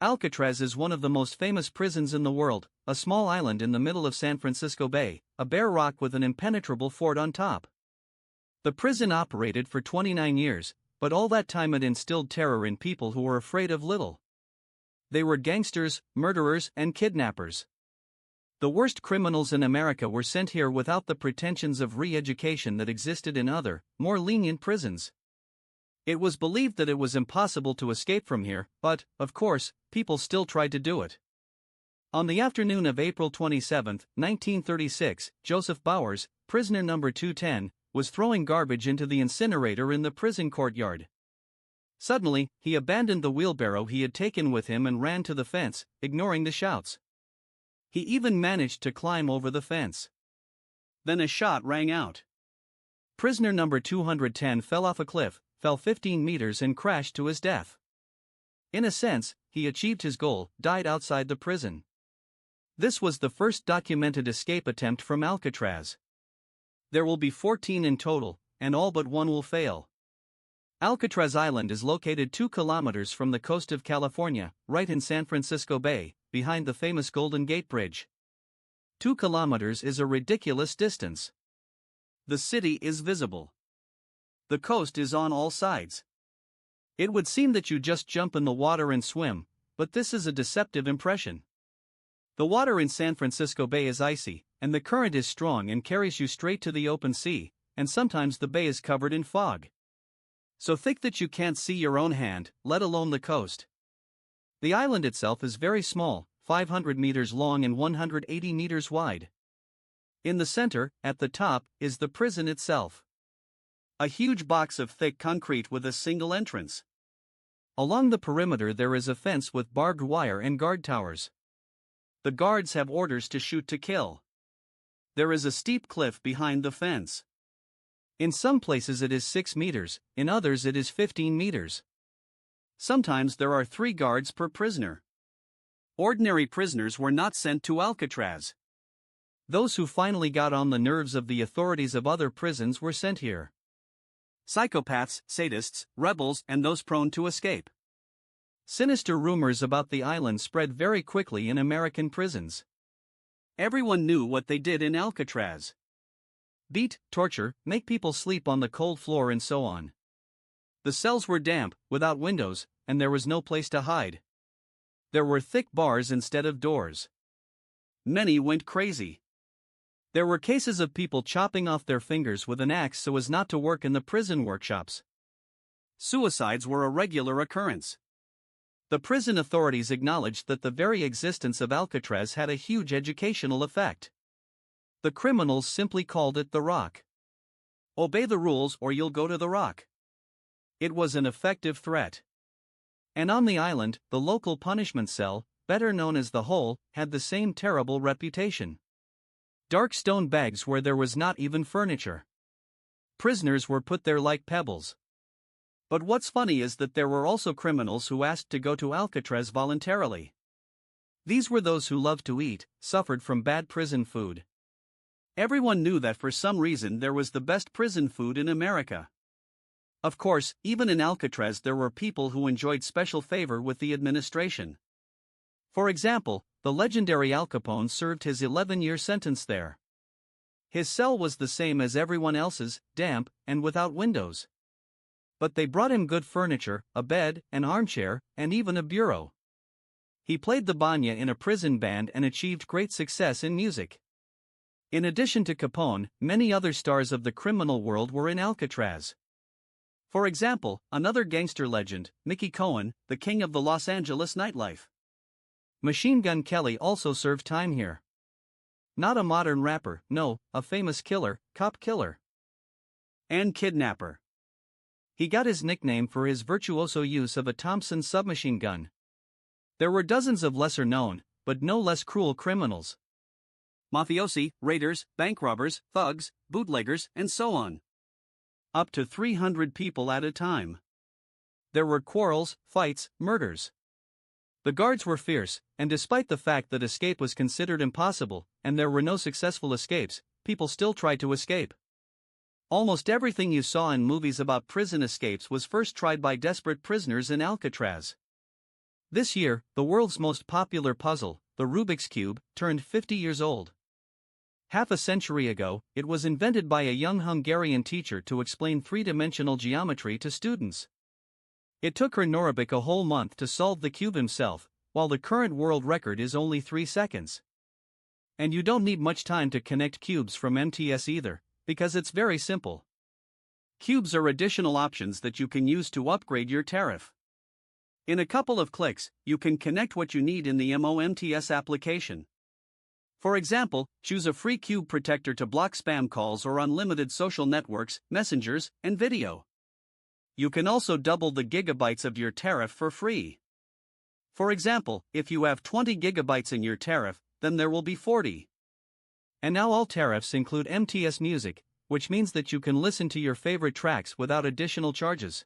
Alcatraz is one of the most famous prisons in the world, a small island in the middle of San Francisco Bay, a bare rock with an impenetrable fort on top. The prison operated for 29 years, but all that time it instilled terror in people who were afraid of little. They were gangsters, murderers, and kidnappers. The worst criminals in America were sent here without the pretensions of re-education that existed in other, more lenient prisons. It was believed that it was impossible to escape from here, but, of course, people still tried to do it. On the afternoon of April 27, 1936, Joseph Bowers, prisoner number 210, was throwing garbage into the incinerator in the prison courtyard. Suddenly, he abandoned the wheelbarrow he had taken with him and ran to the fence, ignoring the shouts. He even managed to climb over the fence. Then a shot rang out. Prisoner number 210 fell off a cliff, fell 15 meters and crashed to his death. In a sense, he achieved his goal, died outside the prison. This was the first documented escape attempt from Alcatraz. There will be 14 in total, and all but one will fail. Alcatraz Island is located 2 kilometers from the coast of California, right in San Francisco Bay, behind the famous Golden Gate Bridge. 2 kilometers is a ridiculous distance. The city is visible. The coast is on all sides. It would seem that you just jump in the water and swim, but this is a deceptive impression. The water in San Francisco Bay is icy, and the current is strong and carries you straight to the open sea, and sometimes the bay is covered in fog. So thick that you can't see your own hand, let alone the coast. The island itself is very small, 500 meters long and 180 meters wide. In the center, at the top, is the prison itself. A huge box of thick concrete with a single entrance. Along the perimeter there is a fence with barbed wire and guard towers. The guards have orders to shoot to kill. There is a steep cliff behind the fence. In some places it is 6 meters, in others it is 15 meters. Sometimes there are 3 guards per prisoner. Ordinary prisoners were not sent to Alcatraz. Those who finally got on the nerves of the authorities of other prisons were sent here. Psychopaths, sadists, rebels, and those prone to escape. Sinister rumors about the island spread very quickly in American prisons. Everyone knew what they did in Alcatraz. Beat, torture, make people sleep on the cold floor and so on. The cells were damp, without windows, and there was no place to hide. There were thick bars instead of doors. Many went crazy. There were cases of people chopping off their fingers with an axe so as not to work in the prison workshops. Suicides were a regular occurrence. The prison authorities acknowledged that the very existence of Alcatraz had a huge educational effect. The criminals simply called it the Rock. Obey the rules or you'll go to the Rock. It was an effective threat. And on the island, the local punishment cell, better known as the Hole, had the same terrible reputation. Dark stone bags where there was not even furniture. Prisoners were put there like pebbles. But what's funny is that there were also criminals who asked to go to Alcatraz voluntarily. These were those who loved to eat, suffered from bad prison food. Everyone knew that for some reason there was the best prison food in America. Of course, even in Alcatraz there were people who enjoyed special favor with the administration. For example, the legendary Al Capone served his 11-year sentence there. His cell was the same as everyone else's, damp, and without windows. But they brought him good furniture, a bed, an armchair, and even a bureau. He played the banya in a prison band and achieved great success in music. In addition to Capone, many other stars of the criminal world were in Alcatraz. For example, another gangster legend, Mickey Cohen, the king of the Los Angeles nightlife. Machine Gun Kelly also served time here. Not a modern rapper, no, a famous killer, cop killer. And kidnapper. He got his nickname for his virtuoso use of a Thompson submachine gun. There were dozens of lesser known, but no less cruel criminals. Mafiosi, raiders, bank robbers, thugs, bootleggers, and so on. Up to 300 people at a time. There were quarrels, fights, murders. The guards were fierce, and despite the fact that escape was considered impossible, and there were no successful escapes, people still tried to escape. Almost everything you saw in movies about prison escapes was first tried by desperate prisoners in Alcatraz. This year, the world's most popular puzzle, the Rubik's Cube, turned 50 years old. Half a century ago, it was invented by a young Hungarian teacher to explain three-dimensional geometry to students. It took her Norabik a whole month to solve the cube himself, while the current world record is only 3 seconds. And you don't need much time to connect cubes from MTS either, because it's very simple. Cubes are additional options that you can use to upgrade your tariff. In a couple of clicks, you can connect what you need in the MOMTS application. For example, choose a free cube protector to block spam calls or unlimited social networks, messengers, and video. You can also double the gigabytes of your tariff for free. For example, if you have 20 gigabytes in your tariff, then there will be 40. And now all tariffs include MTS Music, which means that you can listen to your favorite tracks without additional charges.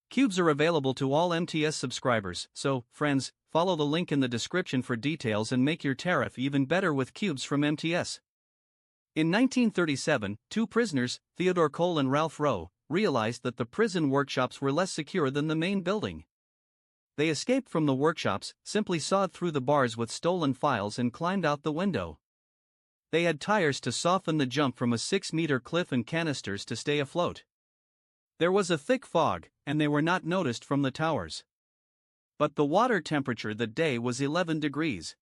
Cubes are available to all MTS subscribers, so, friends, follow the link in the description for details and make your tariff even better with cubes from MTS. In 1937, two prisoners, Theodore Cole and Ralph Rowe, realized that the prison workshops were less secure than the main building. They escaped from the workshops, simply sawed through the bars with stolen files and climbed out the window. They had tires to soften the jump from a 6-meter cliff and canisters to stay afloat. There was a thick fog, and they were not noticed from the towers. But the water temperature that day was 11 degrees.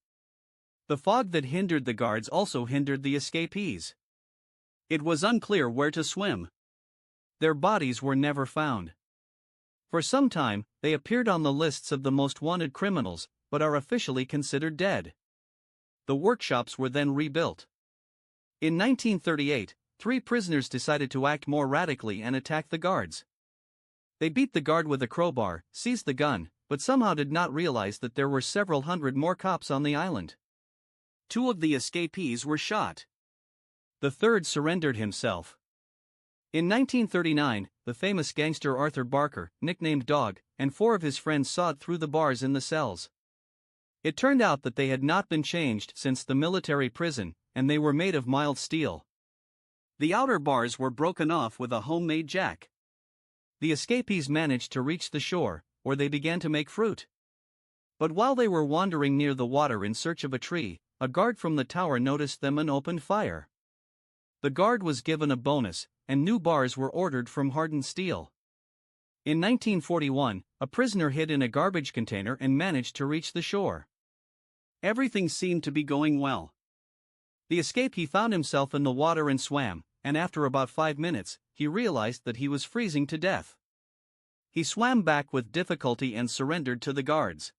The fog that hindered the guards also hindered the escapees. It was unclear where to swim. Their bodies were never found. For some time, they appeared on the lists of the most wanted criminals, but are officially considered dead. The workshops were then rebuilt. In 1938, 3 prisoners decided to act more radically and attack the guards. They beat the guard with a crowbar, seized the gun, but somehow did not realize that there were several hundred more cops on the island. 2 of the escapees were shot. The third surrendered himself. In 1939, the famous gangster Arthur Barker, nicknamed Dog, and 4 of his friends sawed through the bars in the cells. It turned out that they had not been changed since the military prison, and they were made of mild steel. The outer bars were broken off with a homemade jack. The escapees managed to reach the shore, where they began to make fruit. But while they were wandering near the water in search of a tree, a guard from the tower noticed them and opened fire. The guard was given a bonus, and new bars were ordered from hardened steel. In 1941, a prisoner hid in a garbage container and managed to reach the shore. Everything seemed to be going well. The escapee found himself in the water and swam, and after about 5 minutes, he realized that he was freezing to death. He swam back with difficulty and surrendered to the guards.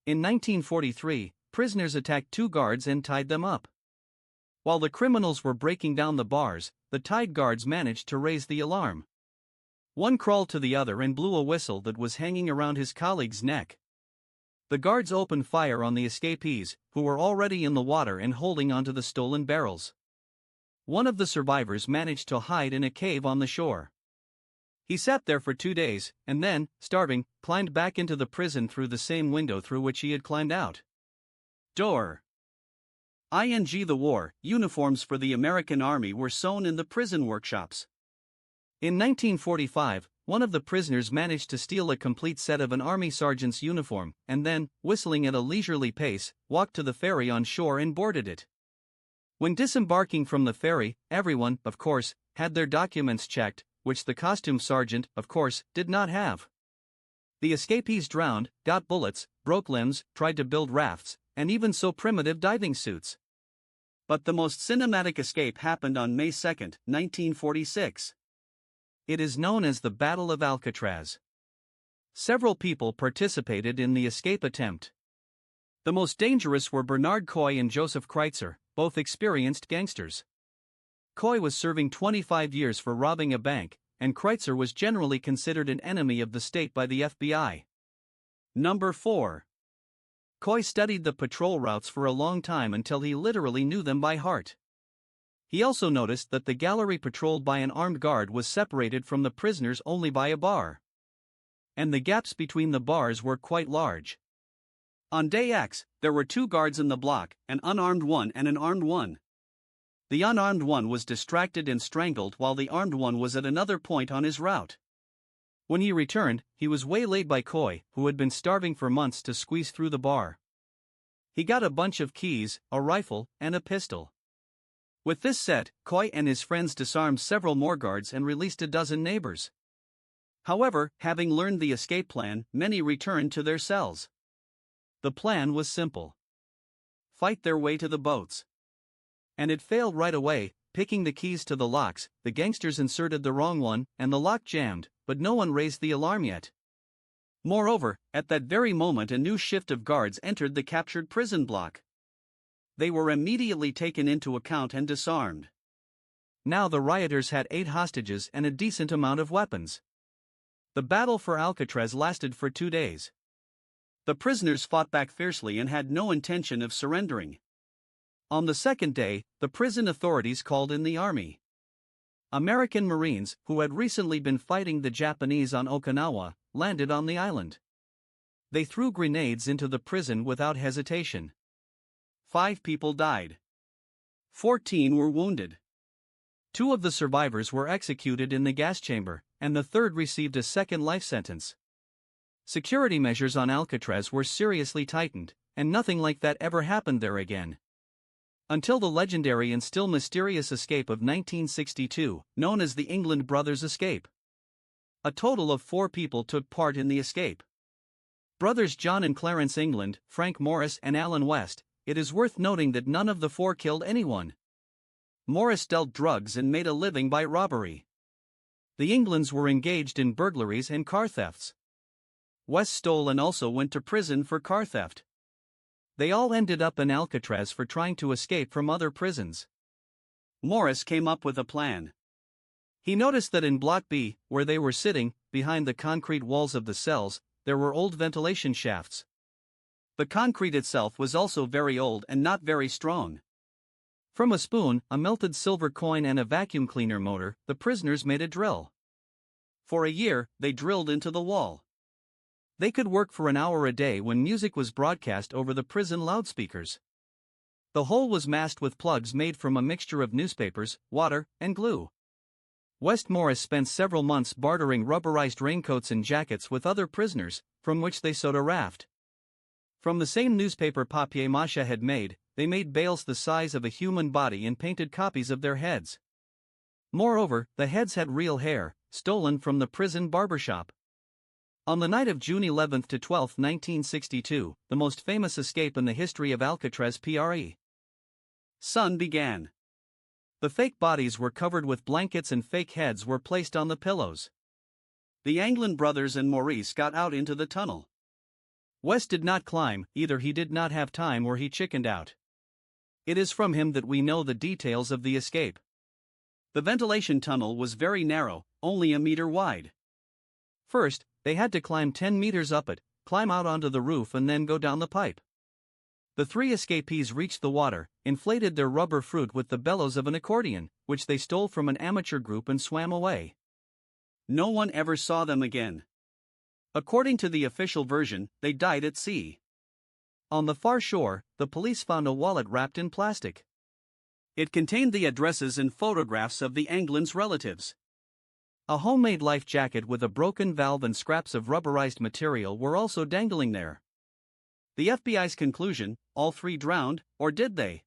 In 1943, prisoners attacked 2 guards and tied them up. While the criminals were breaking down the bars, the tied guards managed to raise the alarm. One crawled to the other and blew a whistle that was hanging around his colleague's neck. The guards opened fire on the escapees, who were already in the water and holding onto the stolen barrels. One of the survivors managed to hide in a cave on the shore. He sat there for 2 days, and then, starving, climbed back into the prison through the same window through which he had climbed out. Door. The war, uniforms for the American Army were sewn in the prison workshops. In 1945, one of the prisoners managed to steal a complete set of an army sergeant's uniform, and then, whistling at a leisurely pace, walked to the ferry on shore and boarded it. When disembarking from the ferry, everyone, of course, had their documents checked, which the costume sergeant, of course, did not have. The escapees drowned, got bullets, broke limbs, tried to build rafts, and even sew primitive diving suits. But the most cinematic escape happened on May 2, 1946. It is known as the Battle of Alcatraz. Several people participated in the escape attempt. The most dangerous were Bernard Coy and Joseph Kreitzer, both experienced gangsters. Coy was serving 25 years for robbing a bank, and Kreitzer was generally considered an enemy of the state by the FBI. Number 4. Coy studied the patrol routes for a long time until he literally knew them by heart. He also noticed that the gallery patrolled by an armed guard was separated from the prisoners only by a bar. And the gaps between the bars were quite large. On day X, there were 2 guards in the block, an unarmed one and an armed one. The unarmed one was distracted and strangled while the armed one was at another point on his route. When he returned, he was waylaid by Coy, who had been starving for months to squeeze through the bar. He got a bunch of keys, a rifle, and a pistol. With this set, Coy and his friends disarmed several more guards and released a dozen neighbors. However, having learned the escape plan, many returned to their cells. The plan was simple: fight their way to the boats. And it failed right away. Picking the keys to the locks, the gangsters inserted the wrong one, and the lock jammed, but no one raised the alarm yet. Moreover, at that very moment a new shift of guards entered the captured prison block. They were immediately taken into account and disarmed. Now the rioters had 8 hostages and a decent amount of weapons. The battle for Alcatraz lasted for 2 days. The prisoners fought back fiercely and had no intention of surrendering. On the second day, the prison authorities called in the army. American Marines, who had recently been fighting the Japanese on Okinawa, landed on the island. They threw grenades into the prison without hesitation. 5 people died. 14 were wounded. 2 of the survivors were executed in the gas chamber, and the third received a second life sentence. Security measures on Alcatraz were seriously tightened, and nothing like that ever happened there again. Until the legendary and still mysterious escape of 1962, known as the England Brothers Escape. A total of 4 people took part in the escape. Brothers John and Clarence England, Frank Morris and Alan West. It is worth noting that none of the 4 killed anyone. Morris dealt drugs and made a living by robbery. The Englands were engaged in burglaries and car thefts. West stole and also went to prison for car theft. They all ended up in Alcatraz for trying to escape from other prisons. Morris came up with a plan. He noticed that in Block B, where they were sitting, behind the concrete walls of the cells, there were old ventilation shafts. The concrete itself was also very old and not very strong. From a spoon, a melted silver coin and a vacuum cleaner motor, the prisoners made a drill. For a year, they drilled into the wall. They could work for an hour a day when music was broadcast over the prison loudspeakers. The hole was masked with plugs made from a mixture of newspapers, water, and glue. West Morris spent several months bartering rubberized raincoats and jackets with other prisoners, from which they sewed a raft. From the same newspaper papier-mâché had made, they made bales the size of a human body and painted copies of their heads. Moreover, the heads had real hair, stolen from the prison barbershop. On the night of June 11 to 12, 1962, the most famous escape in the history of Alcatraz PRE. Sun began. The fake bodies were covered with blankets and fake heads were placed on the pillows. The England brothers and Maurice got out into the tunnel. West did not climb, either he did not have time or he chickened out. It is from him that we know the details of the escape. The ventilation tunnel was very narrow, only a meter wide. First, they had to climb 10 meters up it, climb out onto the roof and then go down the pipe. The 3 escapees reached the water, inflated their rubber fruit with the bellows of an accordion, which they stole from an amateur group and swam away. No one ever saw them again. According to the official version, they died at sea. On the far shore, the police found a wallet wrapped in plastic. It contained the addresses and photographs of the England's relatives. A homemade life jacket with a broken valve and scraps of rubberized material were also dangling there. The FBI's conclusion: all 3 drowned, or did they?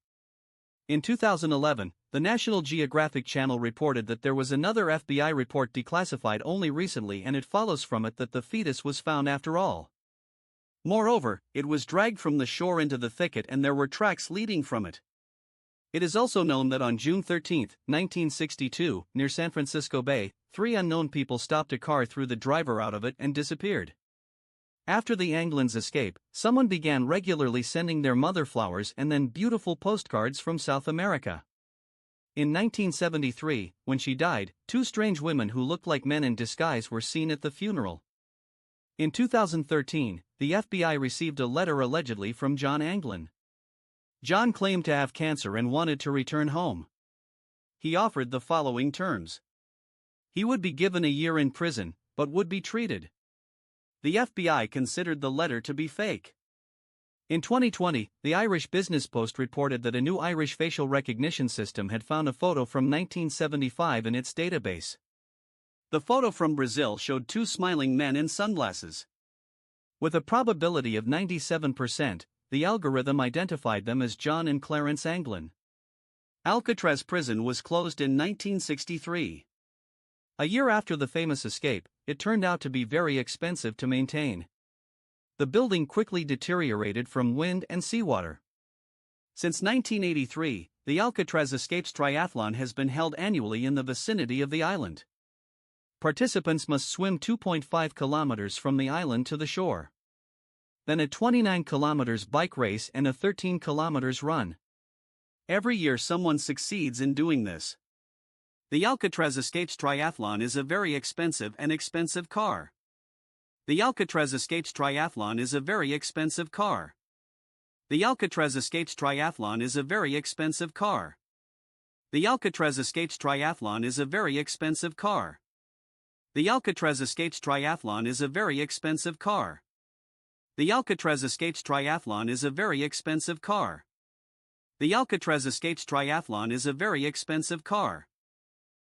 In 2011, the National Geographic Channel reported that there was another FBI report declassified only recently, and it follows from it that the fetus was found after all. Moreover, it was dragged from the shore into the thicket and there were tracks leading from it. It is also known that on June 13, 1962, near San Francisco Bay, 3 unknown people stopped a car, threw the driver out of it, and disappeared. After the Englands' escape, someone began regularly sending their mother flowers and then beautiful postcards from South America. In 1973, when she died, 2 strange women who looked like men in disguise were seen at the funeral. In 2013, the FBI received a letter allegedly from John Anglin. John claimed to have cancer and wanted to return home. He offered the following terms. He would be given a year in prison, but would be treated. The FBI considered the letter to be fake. In 2020, the Irish Business Post reported that a new Irish facial recognition system had found a photo from 1975 in its database. The photo from Brazil showed two smiling men in sunglasses. With a probability of 97%, the algorithm identified them as John and Clarence Anglin. Alcatraz prison was closed in 1963. A year after the famous escape, it turned out to be very expensive to maintain. The building quickly deteriorated from wind and seawater. Since 1983, the Alcatraz Escapes Triathlon has been held annually in the vicinity of the island. Participants must swim 2.5 kilometers from the island to the shore. Then a 29 kilometers bike race and a 13 kilometers run. Every year someone succeeds in doing this. The Alcatraz Escapes Triathlon is a very expensive car. The Alcatraz Escapes Triathlon is a very expensive car. The Alcatraz Escapes Triathlon is a very expensive car. The Alcatraz Escapes Triathlon is a very expensive car. The Alcatraz Escapes Triathlon is a very expensive car. The Alcatraz Escapes Triathlon is a very expensive car. The Alcatraz Escapes Triathlon is a very expensive car.